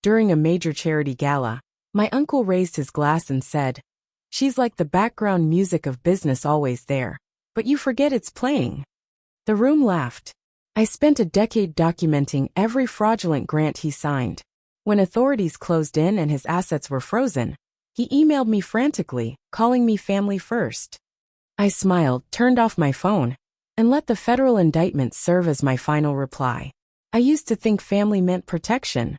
During a major charity gala, my uncle raised his glass and said, "She's like the background music of business, always there, but you forget it's playing." The room laughed. I spent a decade documenting every fraudulent grant he signed. When authorities closed in and his assets were frozen, he emailed me frantically, calling me family first. I smiled, turned off my phone, and let the federal indictment serve as my final reply. I used to think family meant protection,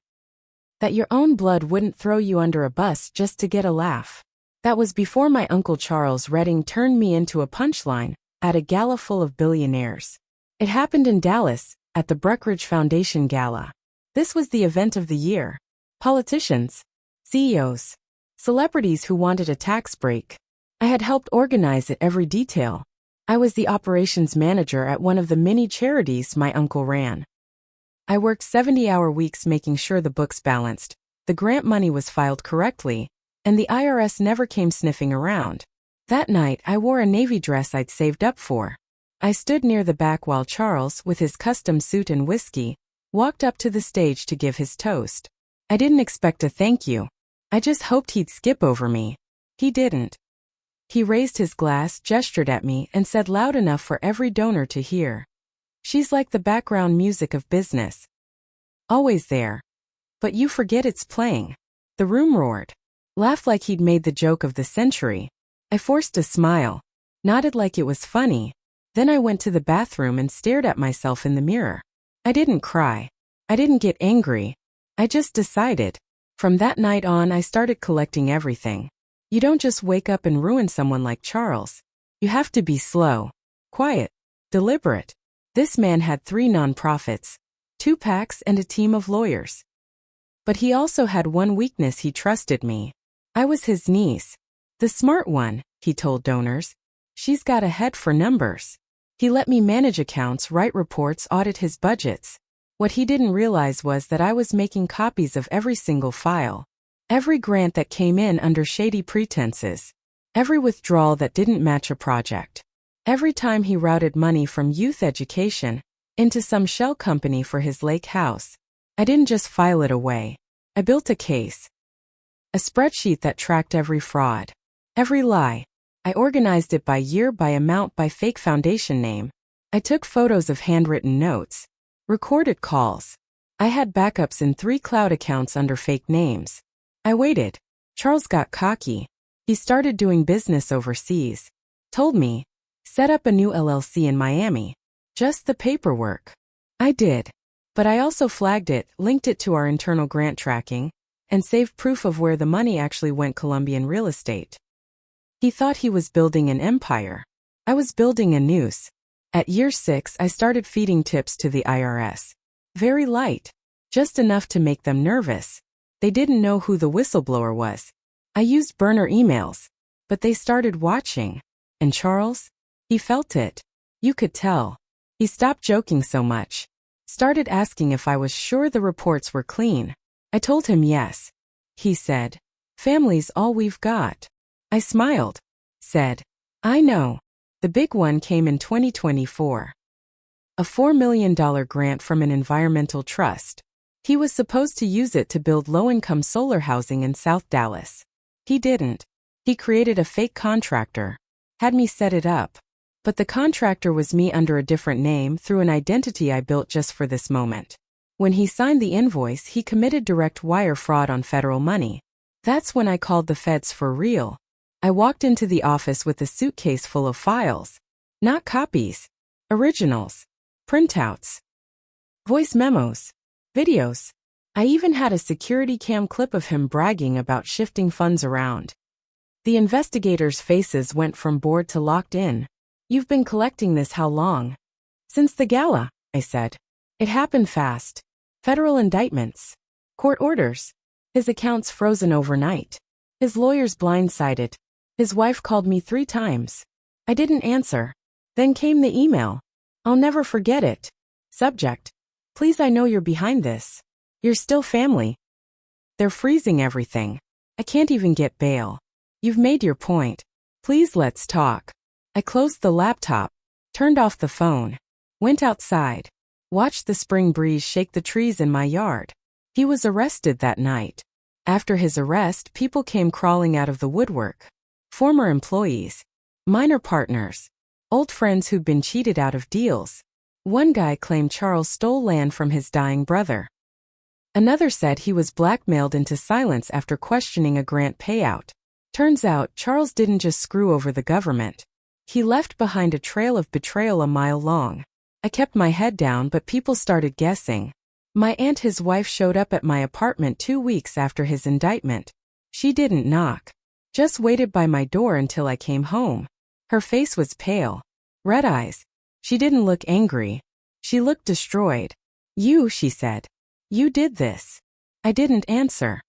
that your own blood wouldn't throw you under a bus just to get a laugh. That was before my Uncle Charles Redding turned me into a punchline at a gala full of billionaires. It happened in Dallas, at the Breckenridge Foundation Gala. This was the event of the year. Politicians, CEOs, celebrities who wanted a tax break. I had helped organize it, every detail. I was the operations manager at one of the many charities my uncle ran. I worked 70-hour weeks making sure the books balanced, the grant money was filed correctly, and the IRS never came sniffing around. That night, I wore a navy dress I'd saved up for. I stood near the back while Charles, with his custom suit and whiskey, walked up to the stage to give his toast. I didn't expect a thank you. I just hoped he'd skip over me. He didn't. He raised his glass, gestured at me, and said loud enough for every donor to hear, "She's like the background music of business. Always there. But you forget it's playing." The room roared. Laughed like he'd made the joke of the century. I forced a smile, nodded like it was funny. Then I went to the bathroom and stared at myself in the mirror. I didn't cry. I didn't get angry. I just decided. From that night on, I started collecting everything. You don't just wake up and ruin someone like Charles. You have to be slow, quiet, deliberate. This man had 3 nonprofits, 2 PACs, and a team of lawyers. But he also had one weakness: he trusted me. I was his niece. The smart one, he told donors. She's got a head for numbers. He let me manage accounts, write reports, audit his budgets. What he didn't realize was that I was making copies of every single file. Every grant that came in under shady pretenses. Every withdrawal that didn't match a project. Every time he routed money from youth education into some shell company for his lake house. I didn't just file it away. I built a case. A spreadsheet that tracked every fraud. Every lie. I organized it by year, by amount, by fake foundation name. I took photos of handwritten notes. Recorded calls. I had backups in 3 cloud accounts under fake names. I waited. Charles got cocky. He started doing business overseas. Told me, set up a new LLC in Miami. Just the paperwork. I did. But I also flagged it, linked it to our internal grant tracking, and saved proof of where the money actually went: Colombian real estate. He thought he was building an empire. I was building a noose. At year 6, I started feeding tips to the IRS. Very light. Just enough to make them nervous. They didn't know who the whistleblower was. I used burner emails. But they started watching. And Charles? He felt it. You could tell. He stopped joking so much. Started asking if I was sure the reports were clean. I told him yes. He said, "Family's all we've got." I smiled. Said, "I know." The big one came in 2024. A $4 million grant from an environmental trust. He was supposed to use it to build low-income solar housing in South Dallas. He didn't. He created a fake contractor. Had me set it up. But the contractor was me under a different name, through an identity I built just for this moment. When he signed the invoice, he committed direct wire fraud on federal money. That's when I called the feds for real. I walked into the office with a suitcase full of files. Not copies. Originals. Printouts. Voice memos. Videos. I even had a security cam clip of him bragging about shifting funds around. The investigators' faces went from bored to locked in. "You've been collecting this how long?" "Since the gala," I said. "It happened fast. Federal indictments. Court orders. His accounts frozen overnight. His lawyers blindsided. His wife called me 3 times. I didn't answer. Then came the email. I'll never forget it. Subject: Please, I know you're behind this. You're still family. They're freezing everything. I can't even get bail. You've made your point. Please, let's talk." I closed the laptop, turned off the phone, went outside, watched the spring breeze shake the trees in my yard. He was arrested that night. After his arrest, people came crawling out of the woodwork. Former employees, minor partners, old friends who'd been cheated out of deals. One guy claimed Charles stole land from his dying brother. Another said he was blackmailed into silence after questioning a grant payout. Turns out, Charles didn't just screw over the government. He left behind a trail of betrayal a mile long. I kept my head down, but people started guessing. My aunt, his wife, showed up at my apartment 2 weeks after his indictment. She didn't knock. Just waited by my door until I came home. Her face was pale. Red eyes. She didn't look angry. She looked destroyed. "You," she said. "You did this." I didn't answer.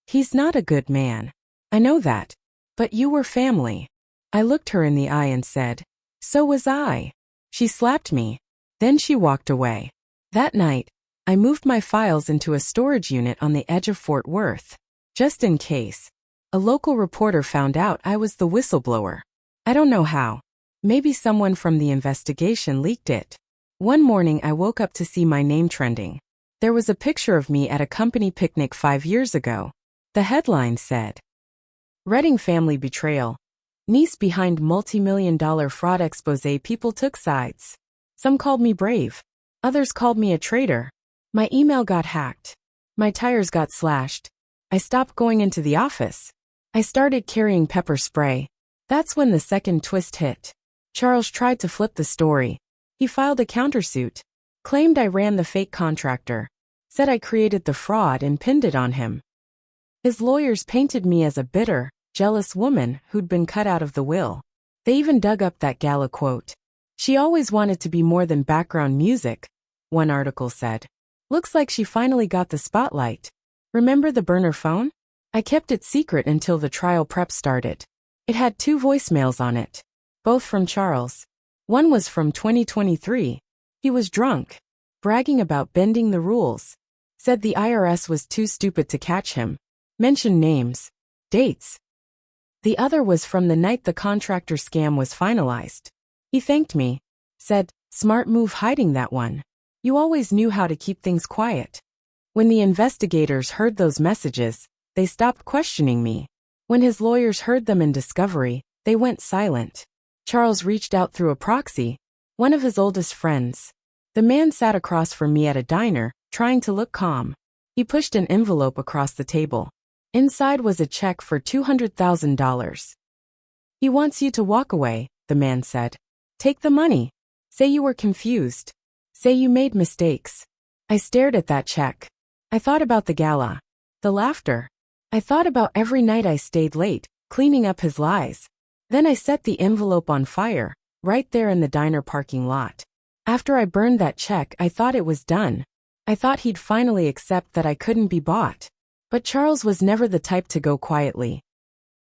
"He's not a good man. I know that. But you were family." I looked her in the eye and said, "So was I." She slapped me. Then she walked away. That night, I moved my files into a storage unit on the edge of Fort Worth. Just in case. A local reporter found out I was the whistleblower. I don't know how. Maybe someone from the investigation leaked it. One morning I woke up to see my name trending. There was a picture of me at a company picnic 5 years ago. The headline said, "Redding family betrayal. Niece behind multi-million-dollar fraud expose. People took sides. Some called me brave. Others called me a traitor. My email got hacked. My tires got slashed. I stopped going into the office. I started carrying pepper spray." That's when the second twist hit. Charles tried to flip the story. He filed a countersuit. Claimed I ran the fake contractor. Said I created the fraud and pinned it on him. His lawyers painted me as a bitter, jealous woman who'd been cut out of the will. They even dug up that Gala quote. "She always wanted to be more than background music," one article said. "Looks like she finally got the spotlight." Remember the burner phone? I kept it secret until the trial prep started. It had 2 voicemails on it. Both from Charles. One was from 2023. He was drunk. Bragging about bending the rules. Said the IRS was too stupid to catch him. Mentioned names. Dates. The other was from the night the contractor scam was finalized. He thanked me. Said, "Smart move hiding that one. You always knew how to keep things quiet." When the investigators heard those messages, they stopped questioning me. When his lawyers heard them in discovery, they went silent. Charles reached out through a proxy, one of his oldest friends. The man sat across from me at a diner, trying to look calm. He pushed an envelope across the table. Inside was a check for $200,000. "He wants you to walk away," the man said. "Take the money. Say you were confused. Say you made mistakes." I stared at that check. I thought about the gala. The laughter. I thought about every night I stayed late, cleaning up his lies. Then I set the envelope on fire, right there in the diner parking lot. After I burned that check, I thought it was done. I thought he'd finally accept that I couldn't be bought. But Charles was never the type to go quietly.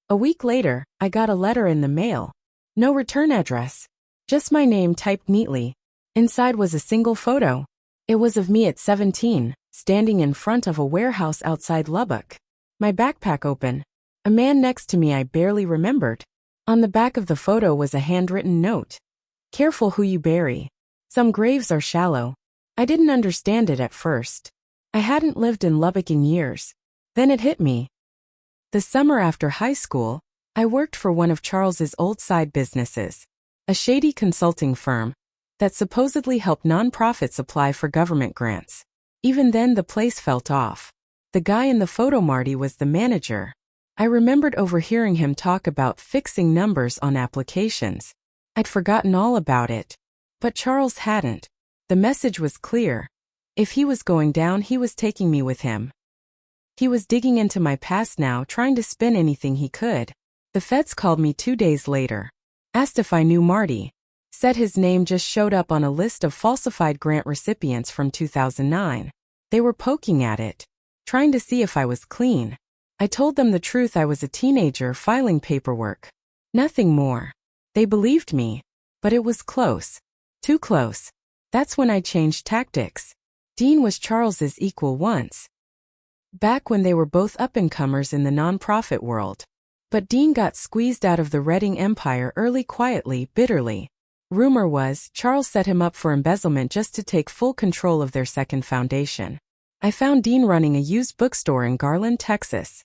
A week later, I got a letter in the mail. No return address. Just my name typed neatly. Inside was a single photo. It was of me at 17, standing in front of a warehouse outside Lubbock. My backpack open. A man next to me I barely remembered. On the back of the photo was a handwritten note. "Careful who you bury. Some graves are shallow." I didn't understand it at first. I hadn't lived in Lubbock in years. Then it hit me. The summer after high school, I worked for one of Charles's old side businesses, a shady consulting firm that supposedly helped nonprofits apply for government grants. Even then the place felt off. The guy in the photo, Marty, was the manager. I remembered overhearing him talk about fixing numbers on applications. I'd forgotten all about it. But Charles hadn't. The message was clear. If he was going down, he was taking me with him. He was digging into my past now, trying to spin anything he could. The feds called me 2 days later. Asked if I knew Marty. Said his name just showed up on a list of falsified grant recipients from 2009. They were poking at it, trying to see if I was clean. I told them the truth. I was a teenager filing paperwork. Nothing more. They believed me. But it was close. Too close. That's when I changed tactics. Dean was Charles's equal once. Back when they were both up-and-comers in the nonprofit world. But Dean got squeezed out of the Redding empire early, quietly, bitterly. Rumor was, Charles set him up for embezzlement just to take full control of their second foundation. I found Dean running a used bookstore in Garland, Texas.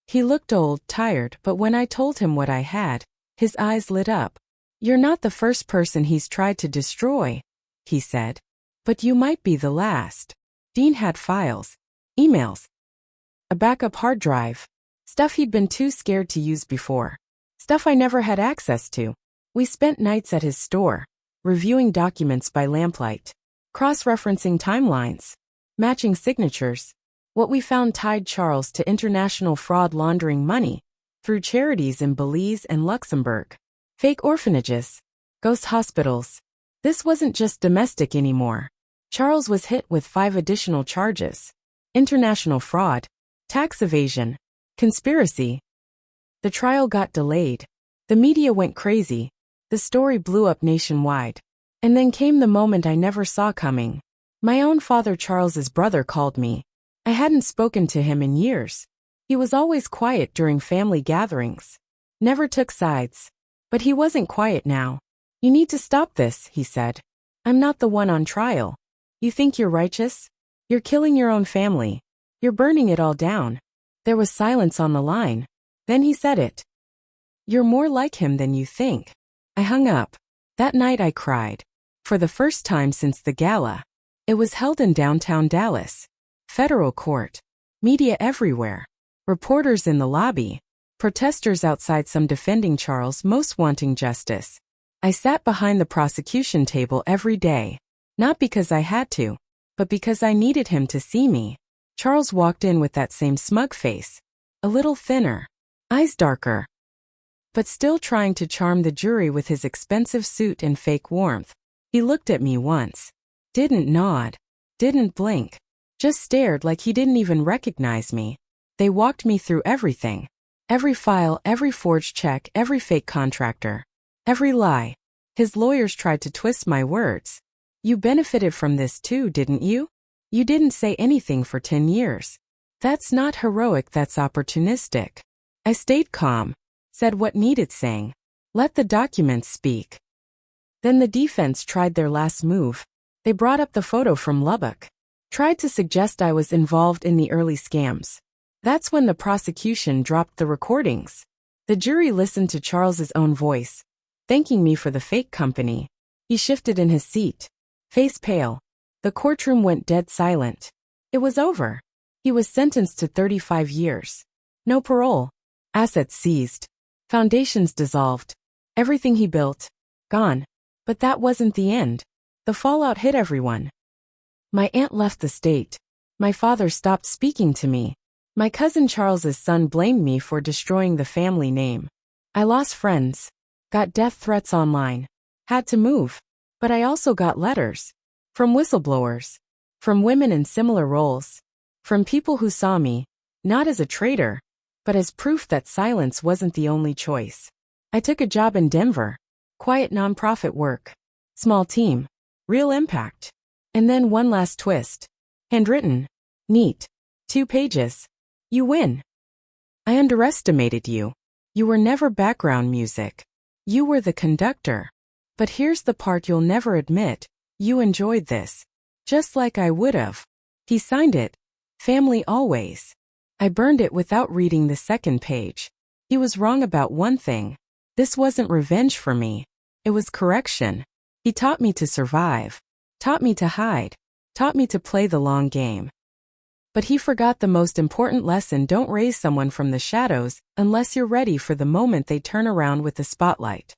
He looked old, tired, but when I told him what I had, his eyes lit up. "You're not the first person he's tried to destroy," he said. "But you might be the last." Dean had files, emails, a backup hard drive, stuff he'd been too scared to use before, stuff I never had access to. We spent nights at his store, reviewing documents by lamplight, cross-referencing timelines, matching signatures. What we found tied Charles to international fraud laundering money through charities in Belize and Luxembourg, fake orphanages, ghost hospitals. This wasn't just domestic anymore. Charles was hit with 5 additional charges: international fraud, tax evasion, conspiracy. The trial got delayed. The media went crazy. The story blew up nationwide. And then came the moment I never saw coming. My own father Charles's brother called me. I hadn't spoken to him in years. He was always quiet during family gatherings. Never took sides. But he wasn't quiet now. "You need to stop this," he said. "I'm not the one on trial. You think you're righteous? You're killing your own family. You're burning it all down." There was silence on the line. Then he said it. "You're more like him than you think." I hung up. That night I cried. For the first time since the gala. It was held in downtown Dallas. Federal court. Media everywhere. Reporters in the lobby. Protesters outside, some defending Charles, most wanting justice. I sat behind the prosecution table every day. Not because I had to, but because I needed him to see me. Charles walked in with that same smug face. A little thinner. Eyes darker. But still trying to charm the jury with his expensive suit and fake warmth. He looked at me once. Didn't nod. Didn't blink. Just stared like he didn't even recognize me. They walked me through everything. Every file, every forged check, every fake contractor. Every lie. His lawyers tried to twist my words. "You benefited from this too, didn't you? You didn't say anything for 10 years. That's not heroic, that's opportunistic." I stayed calm. Said what needed saying. Let the documents speak. Then the defense tried their last move. They brought up the photo from Lubbock. Tried to suggest I was involved in the early scams. That's when the prosecution dropped the recordings. The jury listened to Charles's own voice, thanking me for the fake company. He shifted in his seat, face pale. The courtroom went dead silent. It was over. He was sentenced to 35 years. No parole. Assets seized. Foundations dissolved. Everything he built, gone. But that wasn't the end. The fallout hit everyone. My aunt left the state. My father stopped speaking to me. My cousin Charles's son blamed me for destroying the family name. I lost friends. Got death threats online. Had to move. But I also got letters. From whistleblowers. From women in similar roles. From people who saw me, not as a traitor, but as proof that silence wasn't the only choice. I took a job in Denver. Quiet nonprofit work. Small team. Real impact. And then one last twist. Handwritten. Neat. 2 pages. You win. I underestimated you. You were never background music. You were the conductor. But here's the part you'll never admit. You enjoyed this. Just like I would've. He signed it. Family always. I burned it without reading the second page. He was wrong about one thing. This wasn't revenge for me. It was correction. He taught me to survive. Taught me to hide. Taught me to play the long game. But he forgot the most important lesson: don't raise someone from the shadows unless you're ready for the moment they turn around with the spotlight.